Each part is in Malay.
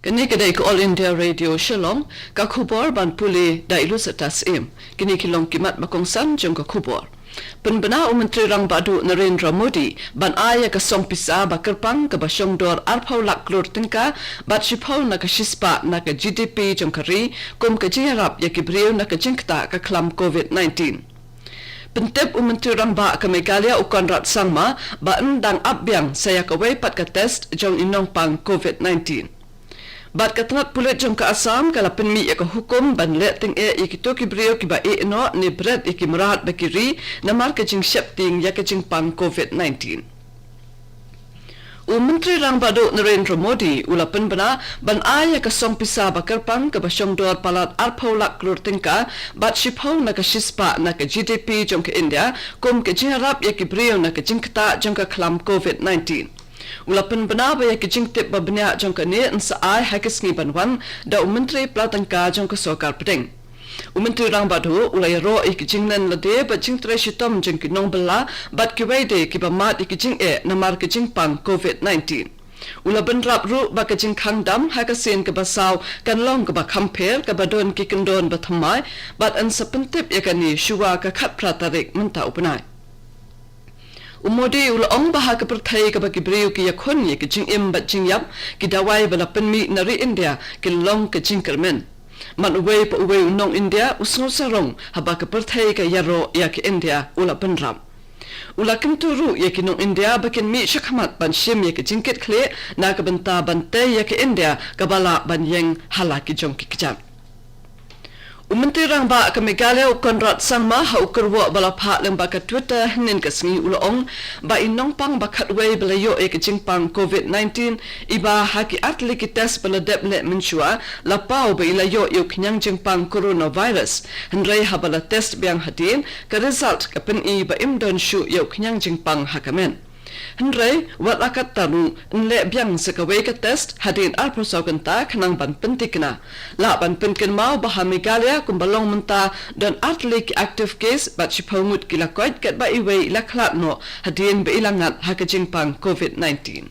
Kini kedai ke All India Radio Shillong, ka khubor ban puli da ilu setas kini kilong kimat makongsan jong ka khubor. Penbena Menteri Rang Badu Narendra Modi ban aya ka song pisa ba kerpang ka basyong dor arpau lak klur tingka bat shipau na ka shispa na ka GDP jong kari kum ka jiharap ya kibriu na ka jingkta ka klam COVID-19. Pentep Menteri Rang Ba ke Meghalaya ukon rat sangma ba endang abbiang saya ka pat ka test jong inong pang COVID-19. Bat katangat pulit jom ke Assam kala penmi ya ke hukum ban let ting ikito ki brio ki ba no ni bret iki merahat bakiri namar ke jing shepting ya ke jing pang COVID-19. Menteri Rang Badu Narendra Modi ula penbena ban aya ke song pisa bakar pang ke basyong dor palat arpau lak klur tingka bat shipau na ke shispa na ke GDP jom ke India kum ke jiharap ya ki brio na ke jing keta jom ke klam COVID-19. Ulapan benar baya kijing tip babnya jong ka ni ensaai hakis ni banwan da Menteri Pelatangka jong ka sokar peding. Menteri Rang Badu ulai ro kijing nan lade ba jing tre shitom jong kinong bela bat kiwaide ki bamat kijing namar kijing pang COVID-19. Ulaban rap ru ba kijing khangdam hakasin ke basaw kanlong ke ba khamper ke badon ki kendon bathamai bat ansapentip yakani shuwa ka khat pratarik menta upanai. Umodi ulong baha ke perthai ke bagi beriu ki yakon ye ke jing im bat jing yap ki dawai bala penmi nari India ki long ke jing kermen. Man uwei pa uwei unong India usngo sarong haba ke perthai ke yaro ya ke India ula penram. Ula kenturu ye ki nong India bakin mi syakhamat ban shim ye ke jingkit kle na ke benta bantai ye ke India ke bala ban yeng hala ki jong ki kejam. Menteri Rang Ba ke Meghalaya ukon rat sangma ha ukerwa bala pha leng ba ka Twitter nin ka sngi ulong ba inong pang ba khatwei bala yo ke jingpang COVID-19 iba ha ki atli ki test bala dep le menshua la pau ba ila yo knyang jingpang coronavirus hendrai ha bala test biang hadin ka result ka pen i ba imdon shu yo knyang jingpang ha kamen. Hendrai wat akat tanu nle biang sekawai ka test hadin arpusau kenta kanang ban pentikna la ban penken mau baha Meghalaya kumbalong menta dan atlik active case bat shipaungut kilakoit kat ba iwei laklat no hadin ba ilangat hakajingpang COVID-19.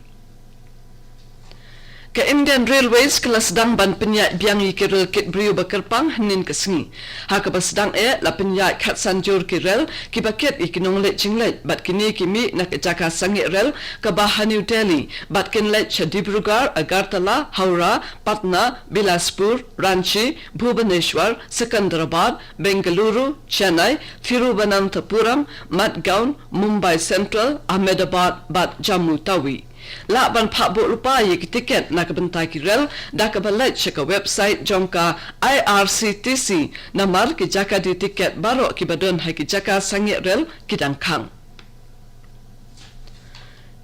Ke Indian Railways kala sedang ban penyat biang ikirel kit beriu bakerpang henin kesengi. Haka ba sedang la penyat kat sanjur kirel ki baket ikinong let jinglet bat kini kimi nak jaka sangit rel ke bah New Delhi bat kinlet Dibrugarh, Agartala, Howrah, Patna, Bilaspur, Ranchi, Bhubaneswar, Secunderabad, Bengaluru, Chennai, Thiruvananthapuram, Madgaon, Mumbai Central, Ahmedabad bat Jammu Tawi. La ban pak buk lupa ye ki tiket na ke bentai ki rel da ke balet syaka website jongka IRCTC namar ki jaka di tiket barok ki badon hai ki jaka sangit rel ki dangkang.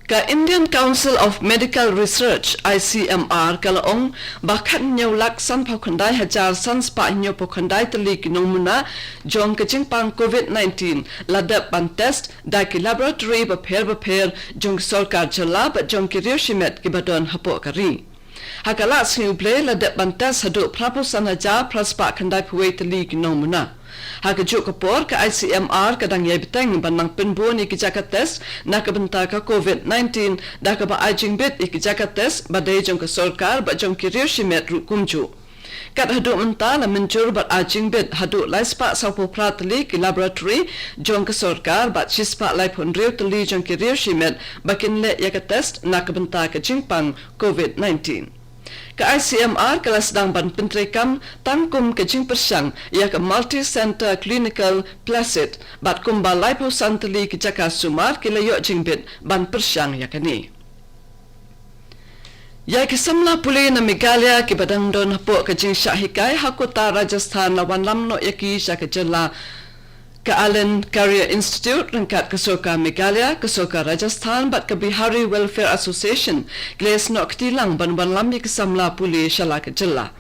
Ka Indian Council of Medical Research ICMR kalaong bakat nyaw lak san pakandai hajar san spa nyaw pakandai teli kinong muna jong kejingpang COVID-19 ladap ban test da ki laboratory baper jong sorkar jala bat jong ki rioshimet ki badon hapok kari. Hakala singuble ladap ban test hadu prapusan hajar praspa kandai puwei teli kinong muna. Haka juk kapor ke ICMR kadang yai beteng banang penbon iki jaka test na ke benta ka COVID-19 da ke ba ajing bit iki jaka test badai jong ke sorkar ba jong ki rioshimet ru kumju. Kat hadu menta la menjur bat ajing bit hadu laispa saupo pratli ki laboratory jong ke sorkar bat shispa lai pun riu teli jong ki rioshimet bakin le ya ke test na ke benta ke jingpang COVID-19. Ke ICMR kala sedang ban pentrekam tangkum ke jing persyang ia ke multi-center clinical placid bat kumba laipo santeli ke jaka sumar ke layok jingbit ban persyang ya kani. Ya ke samla puli na Meghalaya ke badang don hapok ke jing syahikai hakota Rajasthan lawan lamno yaki syaka jela ke Allen Career Institute rengkat kesoka Meghalaya, kesoka Rajasthan bat ke Bihari Welfare Association gles nok tilang ban lambi kesamla puli syala ke jela.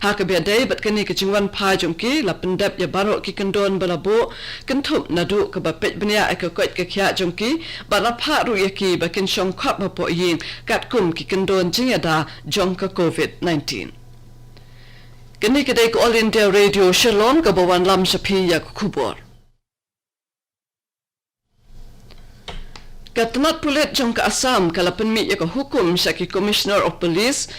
Ha ke biadai bat kini ke jingwan pa jomki la pendap ya barok ki kendon balabo kentup nadu ke bapet benia ke koit ke kya jomki bat lapha ru yaki bakin syong khap bapo yin kat kum ki kendon jingada jong ke COVID-19. Kini kedai ke All India Radio Shillong ke bawan lam sapi ya kubur. Katamat pulit jong ke Assam kala penmi ya ke hukum syaki Commissioner of Police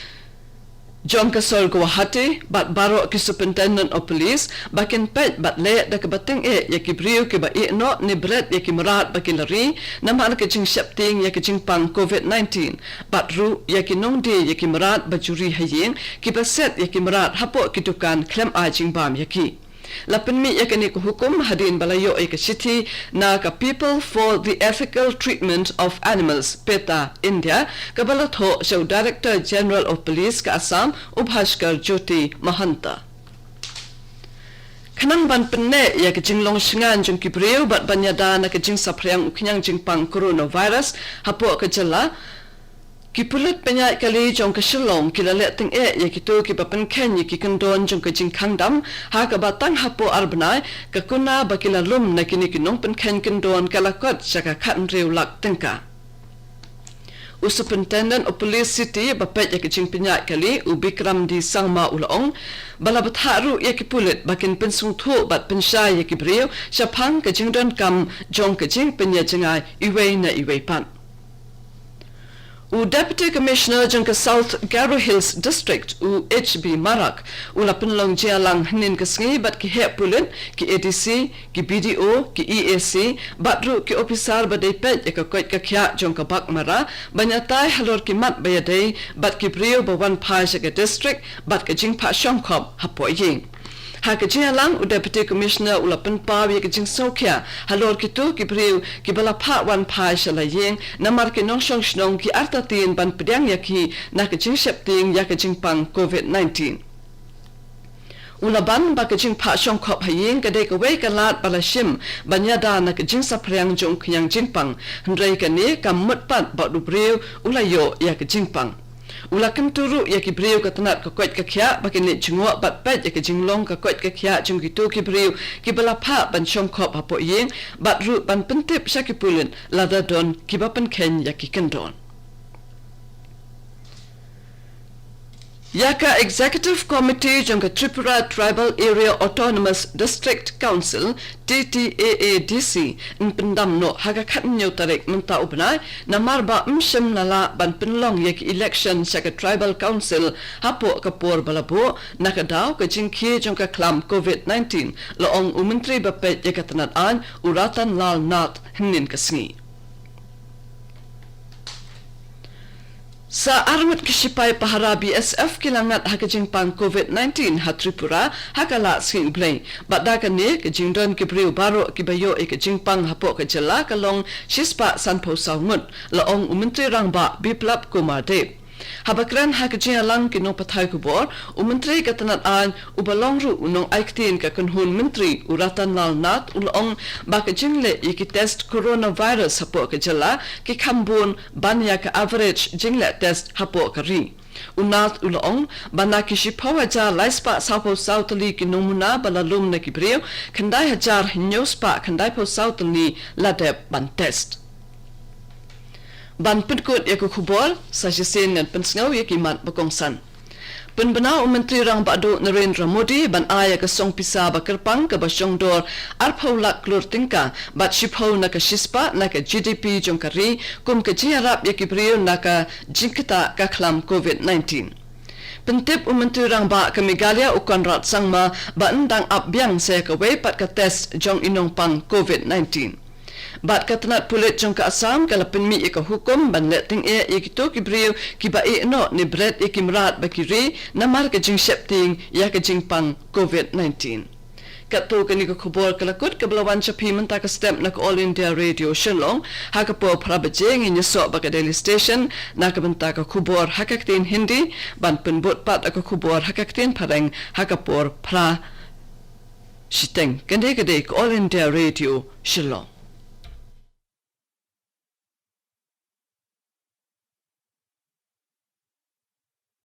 John Kasol Guwahati, bat baro ki Superintendent of Police, bakin pet bat le da kabating yaki brio ki ba no ni bret yaki marat bakin lari, naman ka jing shapting yaki jing pang COVID-19, bat ru yaki nong di yaki marat bajuri haying, ki baset yaki marat hapo kitukan klem ajing bam yaki. Lapan mi yakani ko hukum hadin balayo ay city na ka People for the Ethical Treatment of Animals PETA India kabalot ho siya Director General of Police ka Assam Ubhashkar Jyoti Mahanta. Kanang ban penne ya ka jinglong shingan jung kibriyo bat banyada na ka jing saprayang ukinyang jing pang coronavirus hapo ka jala Kipulit penyak kali jong ke Shillong kilale ting yakitu ki papen ken yaki kendon jong ke jing kangdam ha ka batang hapo arbnai ka kuna bakila lum na kini kinong pen ken kendon kalakot saka khan rew lak tengka. Superintendent of Police City bapet yaki jing penyak kali ubikram di sangma ulong balabat haru yaki pulit bakin pensung thu bat pensai yaki brio syapang ke jing don kam jong ke jing penyajengai iwei na iwei pan. Deputy Commissioner jangka South Garo Hills District HB Marak ulapan long jialang hnin kasngi bat ki he pulin ki ADC ki BDO ki EAC batru ki officer badai pet ka koit ka khya jangka bak mara banyatai halor ki mat bayadai bat ki brio bawan phai ka district bat ka jing pha shongkhop hapo ying ha ka jialang Deputy Commissioner ulapan pawi ka jing sokya halor ki tu ki brio ki bala pha wan phai shalaying namar ki nong shong shnong ki artatin ban pediang yaki na ka jing shepting ya ka jing pang COVID-19 Ulaban ba ka jing pha shong khop haying ka dei ka wei ka lat balashim banyada na ka jing saprang jong khyang jing pang hnrei ka ni kam mut pat ba du brio ulayo ya ka jing pang Ulakan turu yaki brio ka tanat ka koit ka khya bakin ni jingwa bat pet yaki jinglong ka koit ka khya jung gitu ki brio ki bala pha ban shong khop hapo yeng bat ru ban pentip shaki pulin lada don ki bapan ken yaki kendon Yaka Executive Committee jangka Tripura Tribal Area Autonomous District Council TTAADC pendam no haga khatnyo tarik menta ubnai namarba mshim nala ban penlong yak election saka Tribal Council hapo kapor balabo nakadaw ka jingki jangka klam COVID-19 loong umentri bapet yakatnat an uratan lal nat hnin kasngi Sa armat kisipay pahara BSF kilangat hakajing pang COVID-19 ha Tripura hakala sing blay badakan ni kajing don kibriu baro kibayo ikajing pang hapo kajala kalong shispa sanpo saungut laong umentri rangba Biplap Kumar Dev Habakran hakajing alang kinong patay kubor umentri katanat an ubalong ru unong aiktin ka kunhun mentri uratan lal nat ulong bakajing le iki test coronavirus hapo kajala ki kambun banya ka average jingle test hapo kari Unat ulong bana kishipaw aja laispa sapo sautali kinomuna balalum na kibriyo kandai hajar hinyospa kandai po sautali ladep ban test Ban penkut yaku kubol sa jasin dan pensngau yakimat bakongsan. Penbena Menteri Rang Badu Narendra Modi ban aya ka song pisa bakerpang ka basyong dor arpaulak klur tingka bat shipau na ka shispa na ka GDP jongkari kum ka jiharap yakibriyo na ka jingkita ka klam COVID-19. Pentip Menteri Rang Ba ka Meghalaya Konrad Sangma ba ndang abbyang sa ka way pat ka test jong inong pang COVID-19. Bat katanat pulit jong ka Assam kalapin mi ika hukum ban letting ikito kibriyo kiba no ni bret ikimrat bakiri namar ka jing shepting ya ka jing pang COVID-19. Kato ka ni ka kubor kalakut kablawan siya pimenta ka stem na ka All India Radio Shillong haka po prabajing inyaso baka Daily Station na kabanta ka kubor hakaktin Hindi ban penbut pat ka kubor hakaktin pareng haka por pra shiteng gande ka All India Radio Shillong.